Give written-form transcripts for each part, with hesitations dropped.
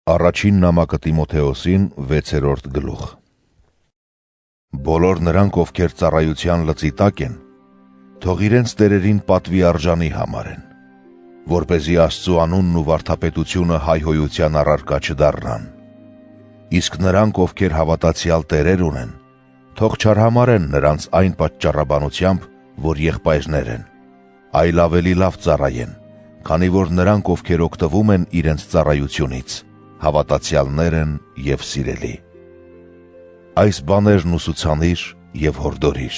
Առաջին նամակը Տիմոթեոսին 6-րդ գլուխ։ Բոլոր նրանք, ովքեր ծառայության լծի տակ են, թող իրենց տերերին պատվի արժանի համարեն, որպեսզի Աստծու անունն ու վարդապետությունը հայհոյության առարկա չդառնան։ Իսկ նրանք, ովքեր հավատացյալ տերեր ունեն, թող չարհամարեն նրանց այն պատճառաբանությամբ, որ եղբայրներ են, այլ ավելի լավ ծառայեն, քանի որ նրանք, ովքեր օգտվում են իրենց ծառայությունից, հավատացյալներ են և սիրելի։ Այս բաներն ուսուցանիր և հորդորիր։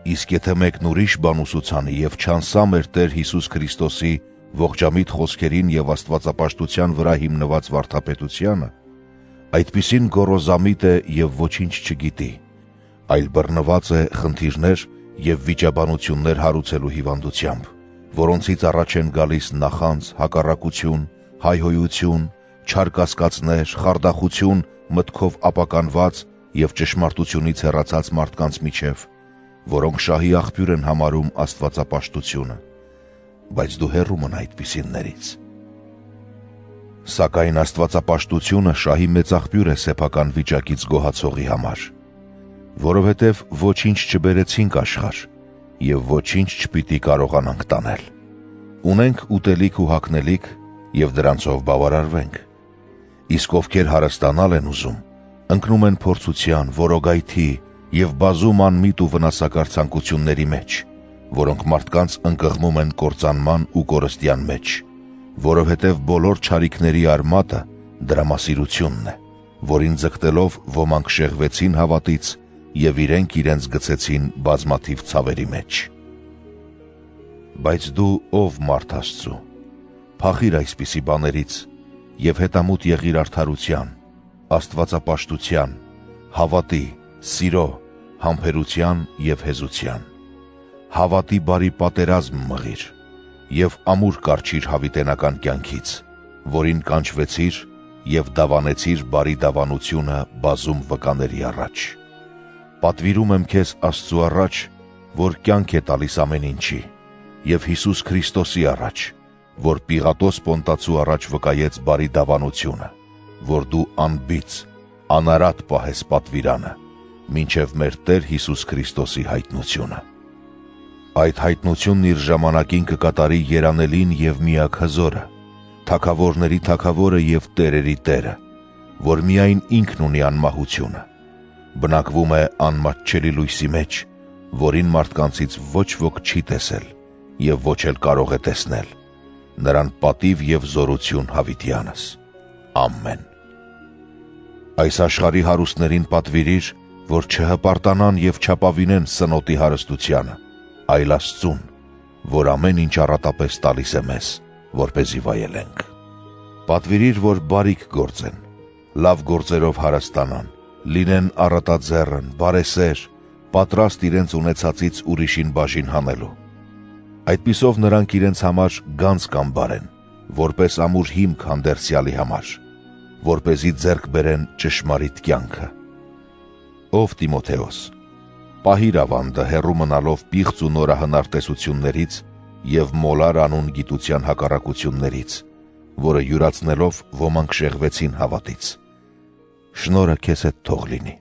Իսկ եթե մեկն ուրիշ բան ուսուցանի և չանսա մեր Տեր Հիսուս Քրիստոսի ողջամիտ խոսքերին և աստվածապաշտության վրա հիմնված վարդապետությանը, այդպիսին գոռոզամիտ է և ոչինչ չգիտի, այլ բռնված է խնդիրներ և վիճաբանություններ հարուցելու հիվանդությամբ, որոնցից առաջ են գալիս նախանձ, հակառակություն, հայհոյություն, չար կասկածներ, խարդախություն, մտքով ապականված և ճշմարտությունից հեռացած մարդկանց միջև, որոնք շահի աղբյուր են համարում աստվածապաշտությունը, բայց դու հեռու մնա այդպիսիններից։ Սակայն աստվածապաշտությունը շահի մեծ աղբյուր է սեփական վիճակից գոհացողի համար, որովհետև ոչինչ չբերեցինք աշխարհ և ոչինչ չպիտի կարողանանք տանել։ Ունենք ուտելիք ու հագնելիք և դրանցով բավարարվենք։ Իսկ ովքեր հարստանալ են ուզում, ընկնում են փորձության, որոգայթի և բազում անմիտ ու վնասակար ցանկությունների մեջ, որոնք մարդկանց ընկղմում են կործանման ու կորստյան մեջ, որովհետև բոլոր չարիքների արմատը դրամասիրությունն է, որին ձգտելով ոմանք շեղվեցին հավատից և իրենք իրենց գցեցին բազմաթիվ ցավերի մեջ։ Բայց դու, ով մարդ Աստծու, փախիր այսպիսի բաներից և հետամուտ եղիր արդարության, աստվածապաշտության, հավատի, սիրո, համբերության և հեզության։ Հավատի բարի պատերազմ մղիր և ամուր կառչիր հավիտենական կյանքից, որին կանչվեցիր և դավանեցիր բարի դավանությունը բազում վկաների առաջ։ Պատվիրում եմ քեզ Աստծու առաջ, որ կյանք է տալիս ամեն ինչի, և Հիսուս Քրիստոսի առաջ, որ Պիղատոս Պոնտացու առաջ վկայեց բարի դավանությունը, որ դու անբիծ, անարատ պահես պատվիրանը, մինչև մեր Տեր Հիսուս Քրիստոսի հայտնությունը։ Այդ հայտնությունն իր ժամանակին կկատարի երանելին և միակ հզորը, թագավորների թագավորը և տերերի Տերը, որ միայն ինքն ունի անմահությունը, բնակվում է անմատչելի լույսի մեջ, որին մարդկանցից ոչ ոք չի տեսել և ոչ էլ կարող է տեսնել, նրան պատիվ և զորություն հավիտյանս։ Ամեն։ Այս աշխարհի հարուստներին պատվիրիր, որ չհպարտանան և չապավինեն սնոտի հարստությանը, այլ Աստծուն, որ ամեն ինչ առատապես տալիս է մեզ, որպեսզի վայելենք։ Պատվիրիր, որ բարիք գործեն, լավ գործերով հարստանան, լինեն առատաձեռն, բարեսեր, պատրաստ իրենց ունեցածից ուրիշին բաժին հանելու։ Այդպիսով նրանք իրենց համար գանձ կամբարեն, որպես ամուր հիմք հանդերձյալի համար, որպեսզի ձեռք բերեն ճշմարիտ կյանքը։ Ով Տիմոթեոս, պահիր ավանդը հեռու մնալով պիղծ ու նորահնար տեսություններից և մոլար անուն գիտության հակառակություններից, որը յուրացնելով ոմանք շեղվեցին հավատից։ Շնորհը քեզ հետ թող լինի։